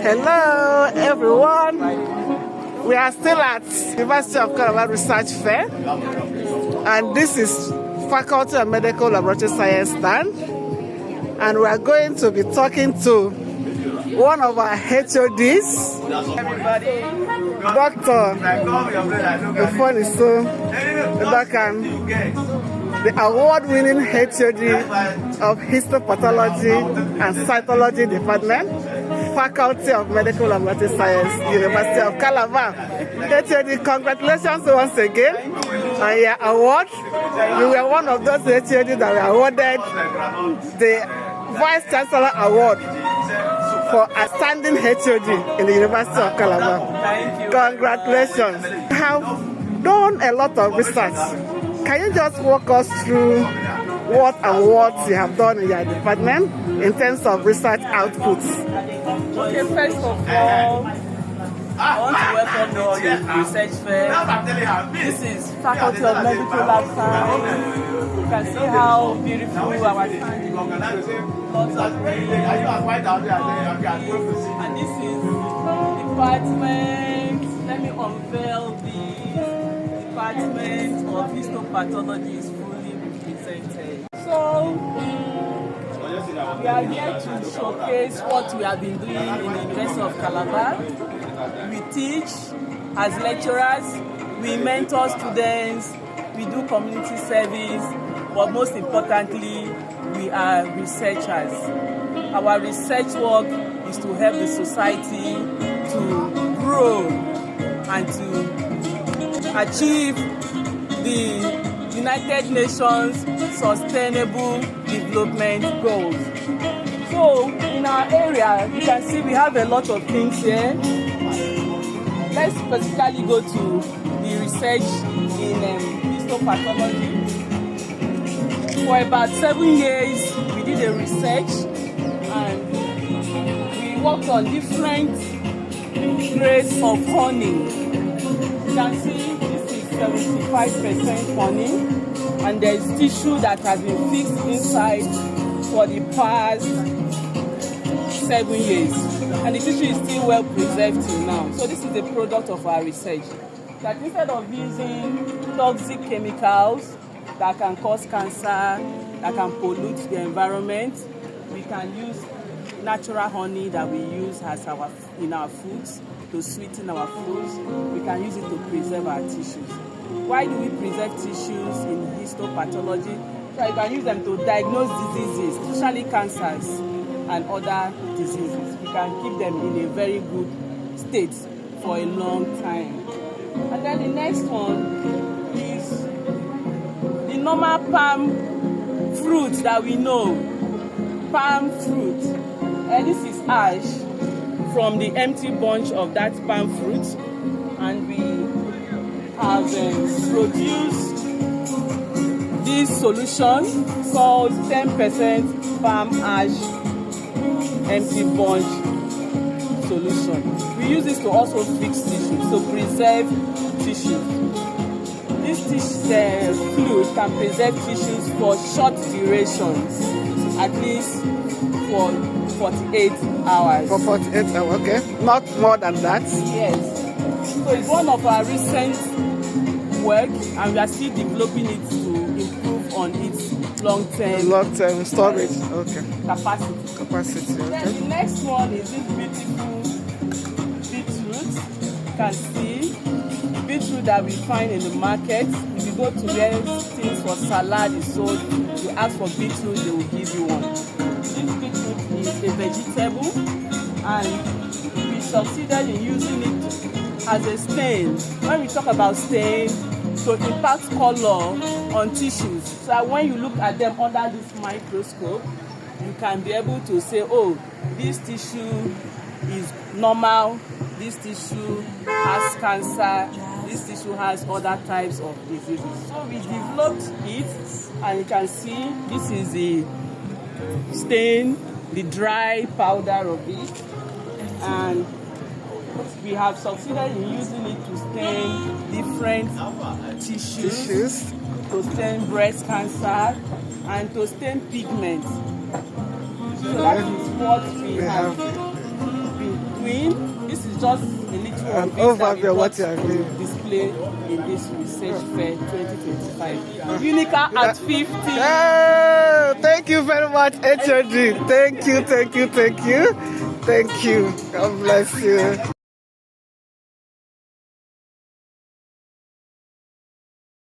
Hello, everyone. We are still at University of Calabar Research Fair, and this is Faculty of Medical Laboratory Science stand, and we are going to be talking to one of our HODs, Doctor. The phone is so the award-winning HOD of Histopathology And Cytology Department, Faculty of Medical Laboratory Science, University of Calabar. HOD, congratulations once again on your award. You were one of those HOD that were awarded the Vice Chancellor Award for outstanding HOD in the University of Calabar. Thank you. Congratulations. You have done a lot of research. Can you just walk us through what you have done in your department in terms of research outputs? Okay, first of all, I want to welcome you to Research Fair. This is Faculty of Medical Lab Science. You can see how beautiful our stand is. Lots of trees. And this is department. Let me unveil the department of Histopathology is fully represented. So, we are here to showcase what we have been doing in the University of Calabar. We teach as lecturers, we mentor students, we do community service, but most importantly, we are researchers. Our research work is to help the society to grow and to achieve the United Nations Sustainable Development Goals. So in our area, you can see we have a lot of things here. Let's specifically go to the research in histopathology. For about 7 years, we did a research and we worked on different grades of honey. You can see this is 75% honey, and there is tissue that has been fixed inside for the past 7 years, and the tissue is still well preserved till now. So this is the product of our research, that instead of using toxic chemicals that can cause cancer, that can pollute the environment, we can use natural honey that we use as in our foods to sweeten our foods. We can use it to preserve our tissues. Why do we preserve tissues in histopathology? So you can use them to diagnose diseases, especially cancers and other diseases. We can keep them in a very good state for a long time. And then the next one is the normal palm fruit that we know. Palm fruit. And this is ash from the empty bunch of that palm fruit. And we have produced this solution called 10% palm ash empty bunch solution. We use this to also fix tissues, to preserve tissues. This fluid can preserve tissues for short durations, at least for 48 hours. For 48 hours, okay. Not more than that? Yes. So it's one of our recent work, and we are still developing it to improve on its long-term storage. Okay. Capacity. Okay. Then the next one is this beautiful beetroot. You can see the beetroot that we find in the market. If you go to where things for salad is sold, you ask for beetroot, they will give you one. This beetroot is a vegetable, and we succeeded in using it as a stain. When we talk about stain, to impact color on tissues, so that when you look at them under this microscope, you can be able to say, oh, this tissue is normal, this tissue has cancer, this tissue has other types of diseases. So we developed it, and you can see this is the stain, the dry powder of it, and we have succeeded in using it to stain different tissues, to stain breast cancer, and to stain pigment. So that is what we have been doing just a little An of this overview of what you are that we doing. brought to display in this research fair 2025. Unical at 50. Oh, thank you very much, HOD. Thank you, thank you, thank you. Thank you. God bless you.